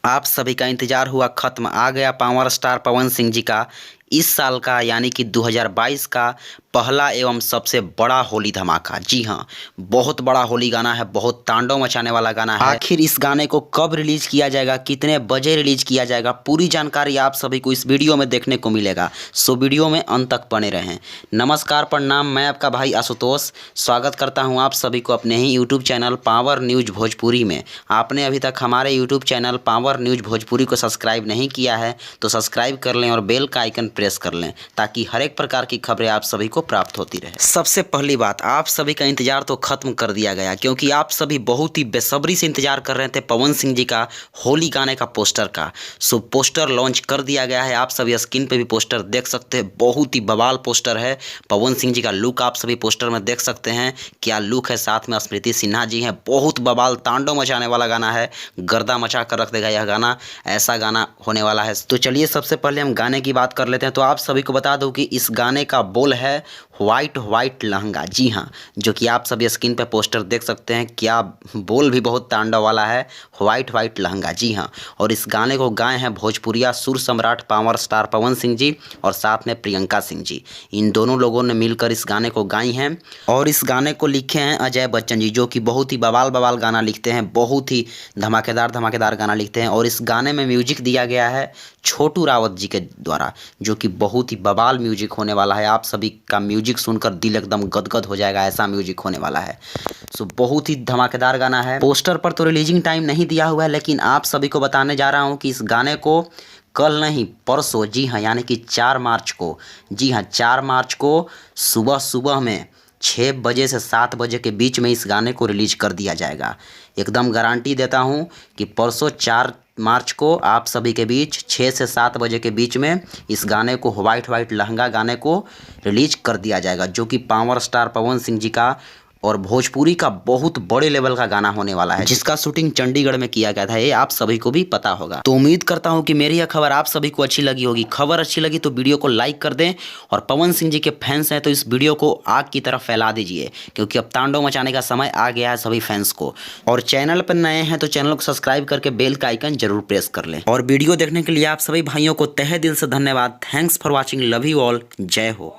आप सभी का इंतजार हुआ खत्म। आ गया पावर स्टार पवन सिंह जी का इस साल का यानी कि 2022 का पहला एवं सबसे बड़ा होली धमाका। जी हाँ, बहुत बड़ा होली गाना है, बहुत तांडव मचाने वाला गाना है। आखिर इस गाने को कब रिलीज किया जाएगा, कितने बजे रिलीज किया जाएगा, पूरी जानकारी आप सभी को इस वीडियो में देखने को मिलेगा। सो वीडियो में अंत तक बने रहें। नमस्कार, प्रणाम, मैं आपका भाई आशुतोष स्वागत करता हूं आप सभी को अपने ही YouTube channel power news Bhojpuri में। आपने अभी तक हमारे YouTube channel power news Bhojpuri को सब्सक्राइब नहीं किया है तो सब्सक्राइब कर लें और बेल का आइकन प्रेस कर लें ताकि हर एक प्रकार की खबरें आप सभी को प्राप्त होती रहे। सबसे पहली बात, आप सभी का इंतजार तो खत्म कर दिया गया क्योंकि आप सभी बहुत ही बेसब्री से इंतजार कर रहे थे पवन सिंह जी का होली गाने का पोस्टर का। सो पोस्टर लॉन्च कर दिया गया है। आप सभी स्क्रीन पे भी पोस्टर देख सकते हैं। बहुत ही बवाल पोस्टर है। पवन सिंह जी का लुक आप सभी पोस्टर में देख सकते हैं। क्या लुक है, साथ में स्मृति सिन्हा जी हैं। बहुत बवाल तांडव मचाने वाला गाना है, गर्दा मचा कर रख देगा यह गाना। ऐसा गाना होने वाला है। तो चलिए सबसे पहले हम गाने की बात कर लेते हैं। तो आप सभी को बता दूं कि इस गाने का बोल है व्हाइट व्हाइट लहंगा। जी हाँ, जो कि आप सभी स्क्रीन पर पोस्टर देख सकते हैं। क्या बोल भी बहुत तांडव वाला है, व्हाइट व्हाइट लहंगा। जी हाँ, और इस गाने को गाए हैं भोजपुरिया सुर सम्राट पावर स्टार पवन सिंह जी और साथ में प्रियंका सिंह जी। इन दोनों लोगों ने मिलकर इस गाने को गाई हैं और इस गाने को लिखे हैं अजय बच्चन जी, जो कि बहुत ही बवाल बवाल गाना लिखते हैं, बहुत ही धमाकेदार धमाकेदार गाना लिखते हैं। और इस गाने में म्यूजिक दिया गया है छोटू रावत जी के द्वारा, जो कि बहुत ही बवाल म्यूजिक होने वाला है। आप सभी का म्यूजिक सुनकर दिल एकदम गदगद हो जाएगा, ऐसा म्यूजिक होने वाला है। सो बहुत ही धमाकेदार गाना है। पोस्टर पर तो रिलीजिंग टाइम नहीं दिया हुआ है, लेकिन आप सभी को बताने जा रहा हूँ कि इस गाने को कल नहीं परसों, जी हाँ, यानी कि 4 मार्च को, जी हाँ 4 मार्च को सुबह सुबह में 6 बजे से 7 बजे के बीच में इस गाने को रिलीज कर दिया जाएगा। एकदम गारंटी देता हूँ कि परसों 4 मार्च को आप सभी के बीच 6 से 7 बजे के बीच में इस गाने को व्हाइट व्हाइट लहंगा गाने को रिलीज कर दिया जाएगा, जो कि पावर स्टार पवन सिंह जी का और भोजपुरी का बहुत बड़े लेवल का गाना होने वाला है, जिसका शूटिंग चंडीगढ़ में किया गया था। ये आप सभी को भी पता होगा। तो उम्मीद करता हूं कि मेरी यह खबर आप सभी को अच्छी लगी होगी। खबर अच्छी लगी तो वीडियो को लाइक कर दें और पवन सिंह जी के फैंस हैं तो इस वीडियो को आग की तरफ फैला दीजिए, क्योंकि अब तांडव मचाने का समय आ गया है सभी फैंस को। और चैनल पर नए हैं तो चैनल को सब्सक्राइब करके बेल का आइकन जरूर प्रेस कर लें। और वीडियो देखने के लिए आप सभी भाइयों को तहे दिल से धन्यवाद। Thanks for watching, love you all, जय हो।